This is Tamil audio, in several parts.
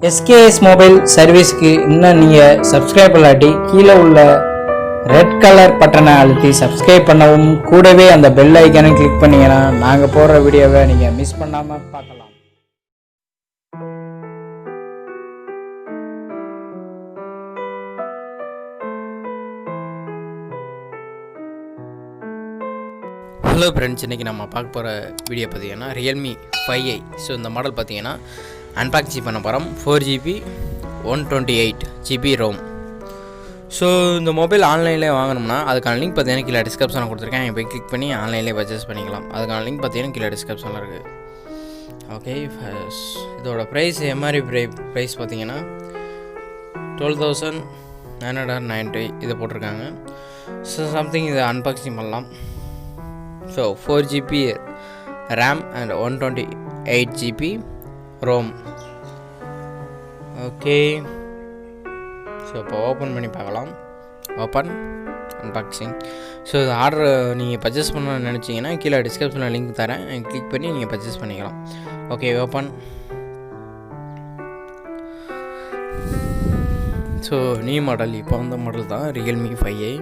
SKS மொபைல் சர்வீஸ்க்கு இன்னும் நீங்கள் சப்ஸ்கிரைப் பண்ணாட்டி கீழே உள்ள ரெட் கலர் பட்டனை அழுத்தி சப்ஸ்கிரைப் பண்ணவும், கூடவே அந்த பெல் ஐக்கானை கிளிக் பண்ணிங்கன்னா நாங்கள் போடுற வீடியோவை நீங்கள் மிஸ் பண்ணாமல் பார்க்கலாம். ஹலோ ஃப்ரெண்ட்ஸ், இன்றைக்கி நம்ம பார்க்க போகிற வீடியோ பார்த்தீங்கன்னா Realme 5i. ஸோ இந்த மாடல் பார்த்தீங்கன்னா அன்பாக்சிங் பண்ண போகிறோம். 4GB 128GB Rome. ஸோ இந்த மொபைல் ஆன்லைன்லேயே வாங்கணும்னா அதுக்கான லிங்க் பார்த்தீங்கன்னா கீழே டிஸ்கிரிப்ஷனில் கொடுத்துருக்கேன். நீங்கள் போய் கிளிக் பண்ணி ஆன்லைன்லேயே பர்ச்சேஸ் பண்ணிக்கலாம். அதுக்கான லிங்க் பார்த்தீங்கன்னா கீழே டிஸ்கிரிப்ஷனில் இருக்குது. ஓகே, இதோட ப்ரைஸ் எம்ஆர்பி ப்ரைஸ் பார்த்தீங்கன்னா 12,990 இதை போட்டிருக்காங்க. ஸோ சம்திங் இதை அன்பாக்சிங் பண்ணலாம். So 4GB RAM and 128GB ROM. Okay, so இப்போ ஓப்பன் பண்ணி பார்க்கலாம். Open unboxing. ஸோ இது ஆர்டர் நீங்கள் பர்ச்சேஸ் பண்ணணும்னு நினச்சிங்கன்னா கீழே டிஸ்கிரிப்ஷனில் லிங்க் தரேன், கிளிக் பண்ணி நீங்கள் பர்ச்சேஸ் பண்ணிக்கலாம். Okay, open. So new model, இப்போ வந்த மாடல் தான் Realme 5i.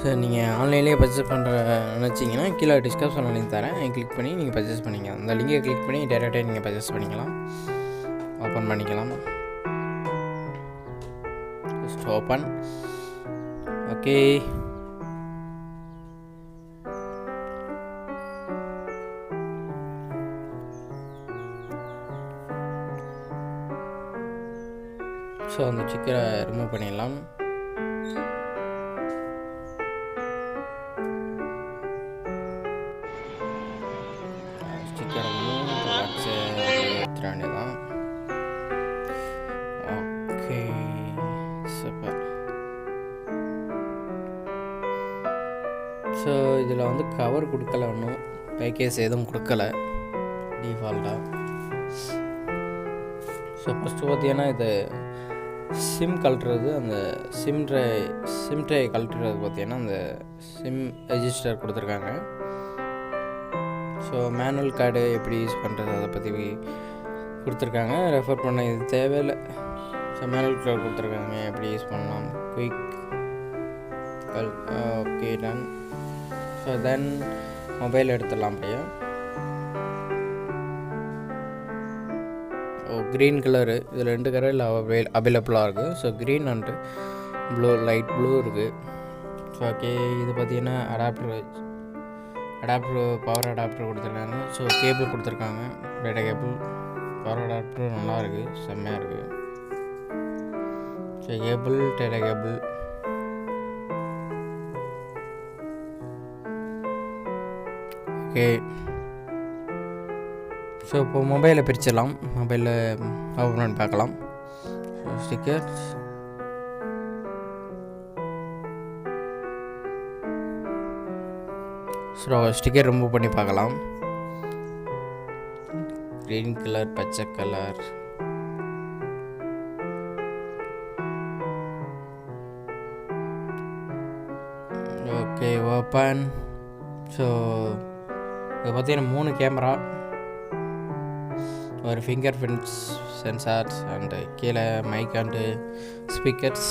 ஸோ நீங்கள் ஆன்லைன்லேயே பர்ச்சேஸ் பண்ணுற நினச்சிங்கன்னா கீழே டிஸ்கிரிப்ஷனில் லிங்க் தரேன், கிளிக் பண்ணி நீங்கள் பர்ச்சேஸ் பண்ணிக்கலாம். அந்த லிங்கை கிளிக் பண்ணி டேரெக்டாக நீங்கள் பர்ச்சேஸ் பண்ணிக்கலாம். ஓப்பன் பண்ணிக்கலாம். Just open. ஓகே, ஸோ அந்த ஸ்டிக்கரை ரிமூவ் பண்ணிடலாம். ஸ்டிக்கரை எடுத்துட வேண்டியதான். Okay, super. ஸோ இதில் வந்து கவர் கொடுக்கல, ஒன்றும் பேக்கேஜ் எதுவும் கொடுக்கல டிஃபால்ட்டாக. ஸோ ஃபஸ்ட்டு பார்த்தீங்கன்னா இது சிம் கழட்டுறது, அந்த சிம் ட்ரை கழட்டுறது பார்த்தீங்கன்னா அந்த சிம் ரெஜிஸ்டர் கொடுத்துருக்காங்க. ஸோ மேனுவல் கார்டு எப்படி யூஸ் பண்ணுறது அதை பற்றி கொடுத்துருக்காங்க. ரெஃபர் பண்ண இது தேவையில்லை. ஸோ மேனுவல் கார்டு கொடுத்துருக்காங்க, எப்படி யூஸ் பண்ணலாம். Quick okay, done. So then mobile எடுத்துடலாம் அப்படியே. க்ரீன் கலரு, இதில் 2 கலரில் அவைலபிளாக இருக்குது. So green and blue, light blue இருக்குது. ஸோ ஓகே, இது பார்த்திங்கன்னா அடாப்டர் பவர் அடாப்டர் கொடுத்துருக்காங்க. ஸோ கேபிள் கொடுத்துருக்காங்க, டேட்டா கேபிள். பவர் அடாப்டர் நல்லா இருக்குது, செம்மையாக இருக்குது. So cable, data cable. Okay, so இப்போ மொபைலை பிரிச்சிடலாம். மொபைலில் ஓப்பன் பண்ணி பார்க்கலாம். So stickers, so sticker remove பண்ணி பார்க்கலாம். க்ரீன் கலர், பச்சை கலர். Okay, open. ஸோ இது பார்த்தீங்கன்னா 3 கேமரா, ஒரு ஃபிங்கர் பிரிண்ட்ஸ் சென்சார்ஸ் அண்டு கீழே மைக் அண்டு ஸ்பீக்கர்ஸ்.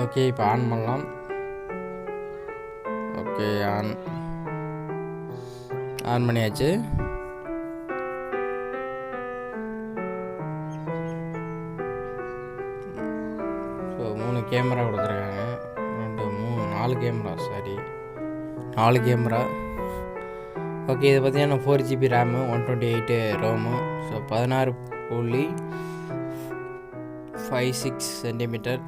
ஓகே, இப்போ ஆன் பண்ணலாம். ஓகே, ஆன் பண்ணியாச்சு. ஸோ 3 கேமரா கொடுத்துருக்காங்க. 4 கேமரா, சாரி 4 கேமரா. ஓகே, இது பார்த்தீங்கன்னா 4GB RAM, 128 ROM. So 16.56 centimetre,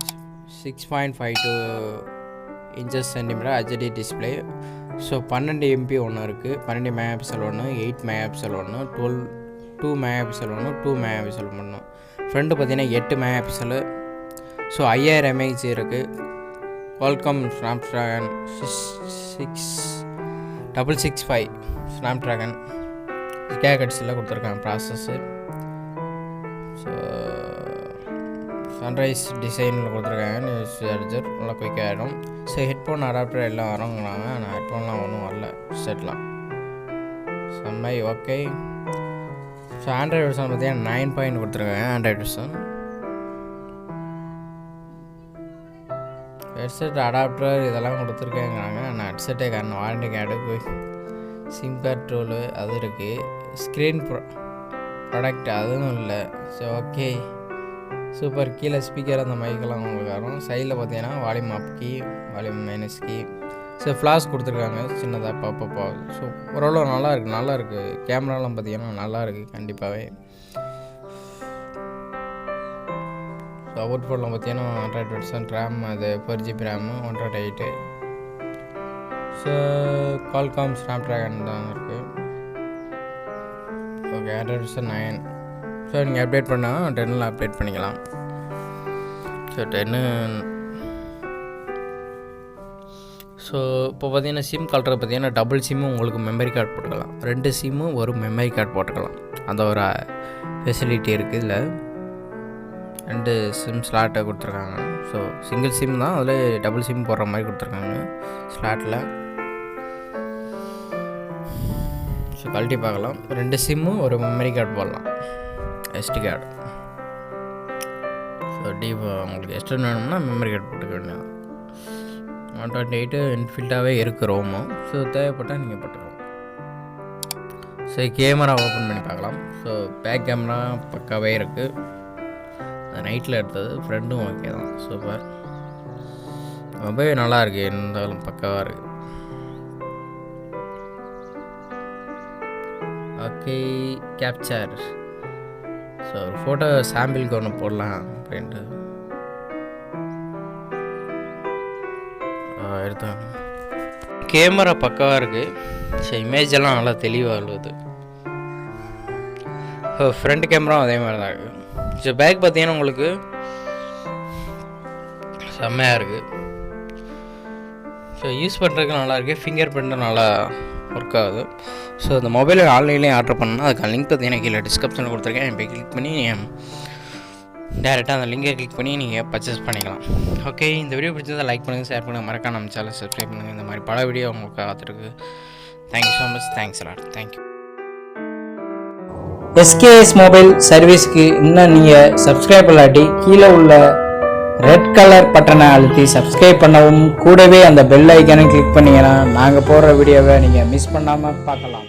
6.52 inches centimetre HD display. So 12 MP ஒன்று இருக்குது, 12 MP ஒன்று, 8 MP ஒன்று, 2 MP ஒன்று, 2 MP ஒன்று. ஃப்ரண்ட்டு பார்த்தீங்கன்னா 8 MP. ஸோ 5000 mAh இருக்குது. Qualcomm Snapdragon 665 Snapdragon கேகட்ஸில் கொடுத்துருக்காங்க ப்ராசஸ்ஸு. ஸோ சன்ரைஸ் டிசைனில் கொடுத்துருக்காங்க. சார்ஜர் நல்லா குயிக்காக ஆகிடும். ஸோ ஹெட்ஃபோன் அடாப்டர் எல்லாம் வரவங்களாங்க, ஆனால் ஹெட்ஃபோன்லாம் ஒன்றும் வரல செட்லாம். ஸோ செம்மை ஓகே. ஸோ ஆண்ட்ராய்டு வெர்ஷன் பார்த்தீங்கன்னா 9 கொடுத்துருக்காங்க. ஆண்ட்ராய்டு வெர்ஷன் ஹெட்செட் அடாப்டர் இதெல்லாம் கொடுத்துருக்காங்க. நான் ஹெட்செட்டே காரணம் வாரண்டி கார்டு போய் சிம் கார்டு ரோலு அது இருக்குது. ஸ்க்ரீன் ப்ராடக்ட் அதுவும் இல்லை. So okay super. கீழே ஸ்பீக்கர் அந்த மைக்கெல்லாம் உங்களுக்கு வரும். சைடில் பார்த்தீங்கன்னா volume up key, volume minus key. So flash கொடுத்துருக்காங்க சின்னதாக பாப்பா. ஸோ ஓரளவு நல்லாயிருக்கு. கேமராலாம் பார்த்தீங்கன்னா நல்லாயிருக்கு கண்டிப்பாகவே. ஸோ அவுட் ஃபோனில் பார்த்தீங்கன்னா 100% ரேம், அது 4GB RAM, 128. So Qualcomm Snapdragon தான் இருக்குது. ஓகே 100% 9. ஸோ நீங்கள் அப்டேட் பண்ணால் 10 அப்டேட் பண்ணிக்கலாம். ஸோ 10. ஸோ இப்போ பார்த்தீங்கன்னா சிம் கலரை பார்த்தீங்கன்னா டபுள் சிம்மும் உங்களுக்கு மெமரி கார்டு போட்டுக்கலாம். 2 சிம்மும் ஒரு மெமரி கார்டு போட்டுக்கலாம். அந்த ஒரு ஃபெசிலிட்டி இருக்குது. இதில் 2 சிம் ஸ்லாட்டை கொடுத்துருக்காங்க. ஸோ சிங்கிள் சிம் தான், அதில் டபுள் சிம் போடுற மாதிரி கொடுத்துருக்காங்க ஸ்லாட்டில். ஸோ கழட்டி பார்க்கலாம். 2 சிம்மும் ஒரு மெமரி கார்டு போடலாம், SD கார்டு. ஸோ உங்களுக்கு எக்ஸ்டர்ன் வேணும்னா மெமரி கார்டு போட்டுக்க வேண்டியது. 128 இன்ஃபில்ட்டாகவே இருக்குது ரோமும். ஸோ தேவைப்பட்டால் நீங்கள் போட்டுக்கலாம். ஸோ கேமரா ஓப்பன் பண்ணி பார்க்கலாம். ஸோ பேக் கேமரா பக்காவே இருக்குது. நைட்டில் எடுத்தது, ஃப்ரெண்டும் ஓகே தான், சூப்பர். ரொம்பவே நல்லாயிருக்கு, இருந்தாலும் பக்காவாக இருக்குது. Okay capture. ஸோ ஒரு ஃபோட்டோ சாம்பிளுக்கு ஒன்று போடலாம் அப்படின்ட்டு எடுத்தாங்க. கேமரா பக்காவாக இருக்குது. ஸோ இமேஜ் எல்லாம் நல்லா தெளிவாக உள்ளது. ஃப்ரண்ட் கேமராவும் அதே மாதிரி தான் இருக்குது. ஸோ பேக் பார்த்தீங்கன்னா உங்களுக்கு செம்மையாக இருக்குது. ஸோ யூஸ் பண்ணுறதுக்கு நல்லாயிருக்கு. ஃபிங்கர் பிரிண்ட்டும் நல்லா ஒர்க் ஆகுது. ஸோ இந்த மொபைலை ஆன்லைன்லேயும் ஆர்டர் பண்ணால் அதுக்கான லிங்க் பார்த்தீங்கன்னா கீழே டிஸ்கிரிப்ஷனில் கொடுத்துருக்கேன். இப்போ கிளிக் பண்ணி டேரெக்டாக அந்த லிங்கை கிளிக் பண்ணி நீங்கள் பர்ச்சேஸ் பண்ணிக்கலாம். ஓகே இந்த வீடியோ பிடிச்சதை லைக் பண்ணுங்கள், ஷேர் பண்ணுங்கள், மறக்காம நம்ம சேனலை சப்ஸ்கிரைப் பண்ணுங்கள். இந்த மாதிரி பல வீடியோ உங்களுக்கு காத்திருக்கு. Thank you so much. Thanks a lot. Thank you. SKS mobile சர்வீஸ்க்கு இன்னும் நீங்கள் சப்ஸ்கிரைப் பண்ணாட்டி கீழே உள்ள ரெட் கலர் பட்டனை அழுத்தி சப்ஸ்கிரைப் பண்ணவும், கூடவே அந்த பெல் ஐக்கானை கிளிக் பண்ணிங்கன்னா நாங்கள் போடுற வீடியோவை நீங்கள் மிஸ் பண்ணாமல் பார்க்கலாம்.